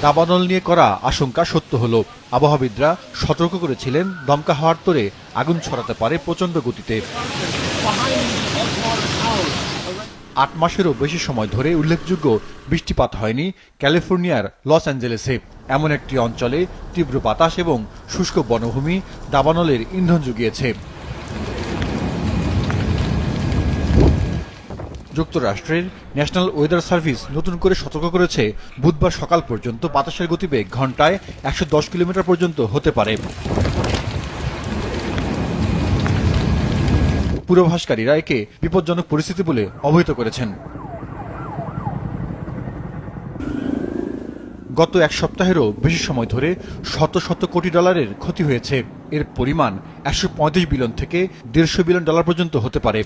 দাবানল নিয়ে করা আশঙ্কা সত্য হলো। আবহাওয়াবিদরা সতর্ক করেছিলেন দমকা হাওয়ার তোড়ে আগুন ছড়াতে পারে প্রচণ্ড গতিতে। 8 মাসেরও বেশি সময় ধরে উল্লেখযোগ্য বৃষ্টিপাত হয়নি ক্যালিফোর্নিয়ার লস অ্যাঞ্জেলেসে। এমন একটি অঞ্চলে তীব্র বাতাস এবং শুষ্ক বনভূমি দাবানলের ইন্ধন জুগিয়েছে। যুক্তরাষ্ট্রের ন্যাশনাল ওয়েদার সার্ভিস নতুন করে সতর্ক করেছে, বুধবার সকাল পর্যন্ত বাতাসের গতিবেগ ঘন্টায় 110 কিলোমিটার পর্যন্ত হতে পারে। পূর্বাভাসকারীরা একে বিপজ্জনক পরিস্থিতি বলে অবহিত করেছেন। গত এক সপ্তাহেরও বেশি সময় ধরে শত শত কোটি ডলারের ক্ষতি হয়েছে। এর পরিমাণ 135 বিলিয়ন থেকে 150 বিলিয়ন ডলার পর্যন্ত হতে পারে।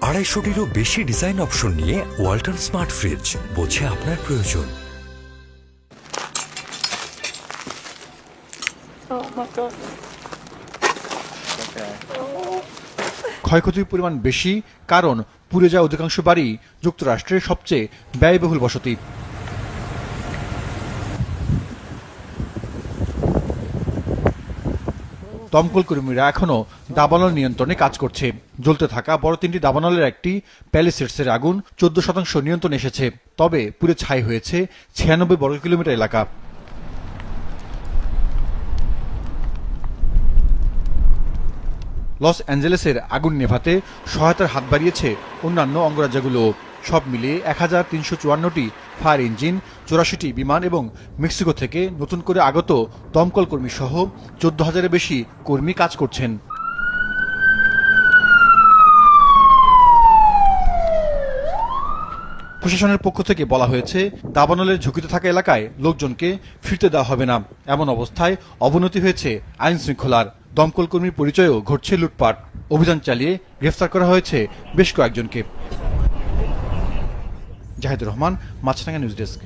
250টিরও বেশি ডিজাইন অপশন নিয়ে ওয়ালটন স্মার্ট ফ্রিজ, বোঝে আপনার প্রয়োজন। ক্ষয়ক্ষতির পরিমাণ বেশি, কারণ পুড়ে যাওয়া অধিকাংশ বাড়ি যুক্তরাষ্ট্রের সবচেয়ে ব্যয়বহুল বসতি। দমকল কর্মীরা এখনও দাবানল নিয়ন্ত্রণে কাজ করছে। জ্বলতে থাকা বড় 3টি দাবানলের একটি প্যালিসেডসের আগুন 14% নিয়ন্ত্রণে এসেছে, তবে পুড়ে ছাই হয়েছে 96 বর্গ কিলোমিটার এলাকা। লস অ্যাঞ্জেলেসের আগুন নেভাতে সহায়তার হাত বাড়িয়েছে অন্যান্য অঙ্গরাজ্যগুলো। সব মিলিয়ে 1354টি ফায়ার ইঞ্জিন, 84টি বিমান এবং মেক্সিকো থেকে নতুন করে আগত দমকল কর্মী সহ 14,000-এর বেশি কর্মী কাজ করছেন। প্রশাসনের পক্ষ থেকে বলা হয়েছে, দাবানলের ঝুঁকিতে থাকা এলাকায় লোকজনকে ফিরতে দেওয়া হবে না। এমন অবস্থায় অবনতি হয়েছে আইন শৃঙ্খলার। দমকল কর্মীর পরিচয়েও ঘটছে লুটপাট। অভিযান চালিয়ে গ্রেফতার করা হয়েছে বেশ কয়েকজনকে। জাহিদুর রহমান, মাছরাঙা নিউজ ডেস্ক।